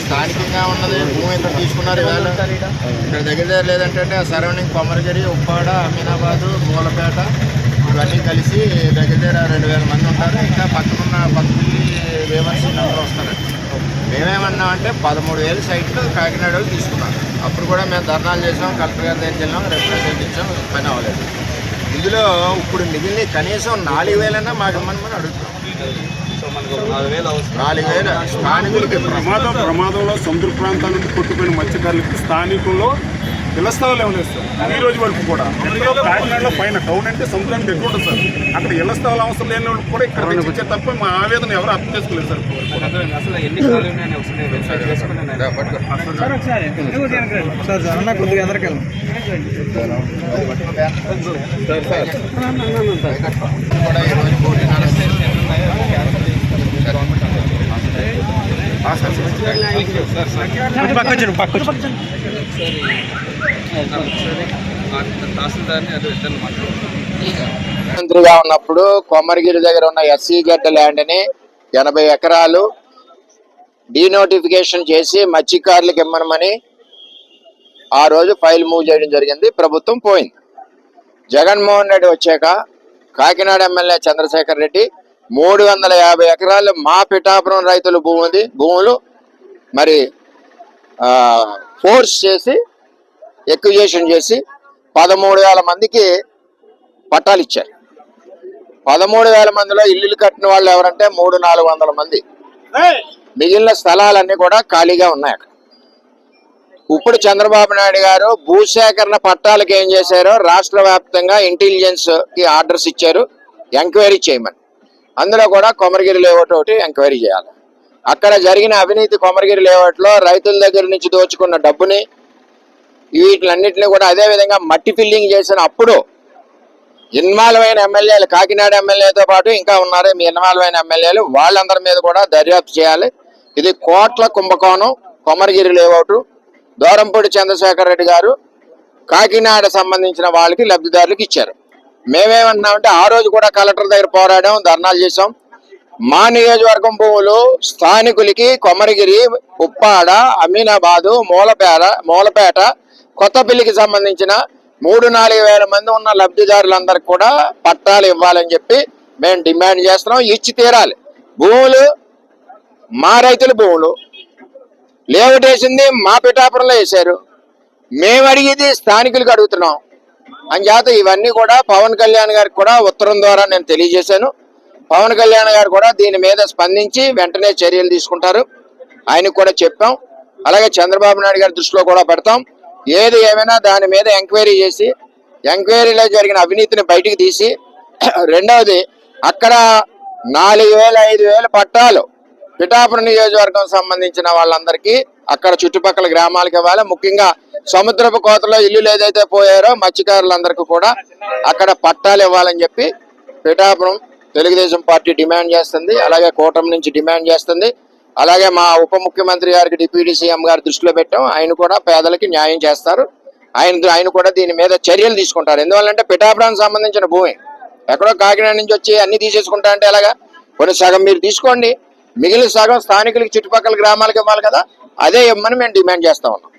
స్థానికంగా ఉన్నది భూమి ఇక్కడ తీసుకున్నారు. ఇక్కడ దగ్గర లేదంటే సరౌండింగ్ కొమరగిరి, ఉప్పాడ, అమీనాబాదు, మూలపేట ఇవన్నీ కలిసి దగ్గర 2000 మంది ఉంటారు. ఇంకా పక్కనున్న పక్కపల్లి, వేవర్స్ అందరూ వస్తారు. మేమేమన్నామంటే 13,000 సైట్లు కాకినాడ వాళ్ళు తీసుకున్నాం. అప్పుడు కూడా మేము ధర్నాలు చేసాం, కలెక్టర్ గారి దగ్గరికి వెళ్ళాం, రిప్రజెంట్ ఇచ్చాం, పని అవ్వలేదు. ఇందులో ఇప్పుడు మిగిలిన కనీసం 4,000 మాకు ఇమ్మని అడుగుతున్నాం. 4,000 స్థానికులకి ప్రమాదంలో సముద్ర ప్రాంతాల నుండి కొట్టుకుపోయిన మత్స్యకారులకి స్థానికుల్లో ఇళ్ల స్థలాలు ఏమలేదు సార్. ఈ రోజు వరకు కూడా కాకినాడలో పైన టౌన్ అంటే సముద్రానికి ఎక్కువ ఉంటుంది సార్. అక్కడ ఇళ్ల స్థలాలు అవసరం లేని వాళ్ళకి కూడా ఇక్కడ తెచ్చిచ్చే తప్ప మా ఆవేదన ఎవరు అర్థం చేసుకోలేదు సార్. మంత్రిగా ఉన్నప్పుడు కొమరగిరి దగ్గర ఉన్న ఎస్సీ గడ్డ ల్యాండ్ ని 80 ఎకరాలు డీనోటిఫికేషన్ చేసి మత్స్యకారులకు ఇమ్మనమని ఆ రోజు ఫైల్ మూవ్ చేయడం జరిగింది. ప్రభుత్వం పోయింది. జగన్మోహన్ రెడ్డి వచ్చాక కాకినాడ ఎమ్మెల్యే చంద్రశేఖర్ రెడ్డి 350 ఎకరాలు మా పిఠాపురం రైతుల భూములు మరి ఫోర్స్ చేసి ఎక్విజేషన్ చేసి 13,000 మందికి పట్టాలు ఇచ్చారు. 13,000 మందిలో ఇల్లులు కట్టిన వాళ్ళు ఎవరంటే 300-400 మంది. మిగిలిన స్థలాలన్నీ కూడా ఖాళీగా ఉన్నాయి అక్కడ. ఇప్పుడు చంద్రబాబు నాయుడు గారు భూసేకరణ పట్టాలకు ఏం చేశారో రాష్ట్ర వ్యాప్తంగా ఇంటెలిజెన్స్ కి ఆర్డర్స్ ఇచ్చారు, ఎంక్వైరీ చేయమని. అందులో కూడా కొమరగిరి లేఅవుట్ ఒకటి ఎంక్వైరీ చేయాలి. అక్కడ జరిగిన అవినీతి కొమరగిరి లేఅవుట్ లో రైతుల దగ్గర నుంచి దోచుకున్న డబ్బుని వీటిలన్నింటినీ కూడా అదేవిధంగా మట్టి ఫిల్లింగ్ చేసిన అప్పుడు ఇన్వాల్వ్ అయిన ఎమ్మెల్యేలు, కాకినాడ ఎమ్మెల్యేతో పాటు ఇంకా ఉన్నారు మీ ఇన్వాల్వ్ అయిన ఎమ్మెల్యేలు, వాళ్ళందరి మీద కూడా దర్యాప్తు చేయాలి. ఇది కోట్ల కుంభకోణం. కొమరగిరి లేఅవుట్ దూరంపూడి చంద్రశేఖర్ రెడ్డి గారు కాకినాడ సంబంధించిన వాళ్ళకి లబ్ధిదారులకు ఇచ్చారు. మేమేమన్నామంటే ఆ రోజు కూడా కలెక్టర్ దగ్గర పోరాడాం, ధర్నాలు చేసాం. మా నియోజకవర్గం భూములు స్థానికులకి కొమరగిరి, ఉప్పాడ, అమీనాబాదు, మూలపేట, కొత్తపల్లికి సంబంధించిన 3-4 వేల మంది ఉన్న లబ్ధిదారులందరికీ కూడా పట్టాలు ఇవ్వాలని చెప్పి మేము డిమాండ్ చేస్తున్నాం. ఇచ్చి తీరాలి. భూములు మా రైతుల భూములు లేఅవుట్ వేసింది మా పిఠాపురంలో వేశారు. మేము అడిగేది స్థానికులకు అడుగుతున్నాం అని చేత ఇవన్నీ కూడా పవన్ కళ్యాణ్ గారికి కూడా ఉత్తరం ద్వారా నేను తెలియజేశాను. పవన్ కళ్యాణ్ గారు కూడా దీని మీద స్పందించి వెంటనే చర్యలు తీసుకుంటారు. ఆయనకు కూడా చెప్పాం. అలాగే చంద్రబాబు నాయుడు గారి దృష్టిలో కూడా పెడతాం. ఏది ఏమైనా దాని మీద ఎంక్వైరీ చేసి ఎంక్వైరీలో జరిగిన అవినీతిని బయటికి తీసి, రెండవది అక్కడ 4,000-5,000 పట్టాలు పిఠాపురం నియోజకవర్గం సంబంధించిన వాళ్ళందరికీ అక్కడ చుట్టుపక్కల గ్రామాలకు ఇవ్వాలి. ముఖ్యంగా సముద్రపు కోతలో ఇల్లులు ఏదైతే పోయారో మత్స్యకారులందరికీ కూడా అక్కడ పట్టాలు ఇవ్వాలని చెప్పి పిఠాపురం తెలుగుదేశం పార్టీ డిమాండ్ చేస్తుంది. అలాగే కూటమి నుంచి డిమాండ్ చేస్తుంది. అలాగే మా ఉప ముఖ్యమంత్రి గారికి డిప్యూటీ సీఎం గారి దృష్టిలో పెట్టాం. ఆయన కూడా పేదలకి న్యాయం చేస్తారు. ఆయన కూడా దీని మీద చర్యలు తీసుకుంటారు. ఎందువల్లంటే పిఠాపురానికి సంబంధించిన భూమి ఎక్కడో కాకినాడ నుంచి వచ్చి అన్ని తీసేసుకుంటా అంటే ఎలాగా? కొన్ని సగం మీరు తీసుకోండి, మిగిలిన సగం స్థానికులకి చుట్టుపక్కల గ్రామాలకు ఇవ్వాలి కదా. అదే ఇవ్వమని మేము డిమాండ్ చేస్తా ఉన్నాం.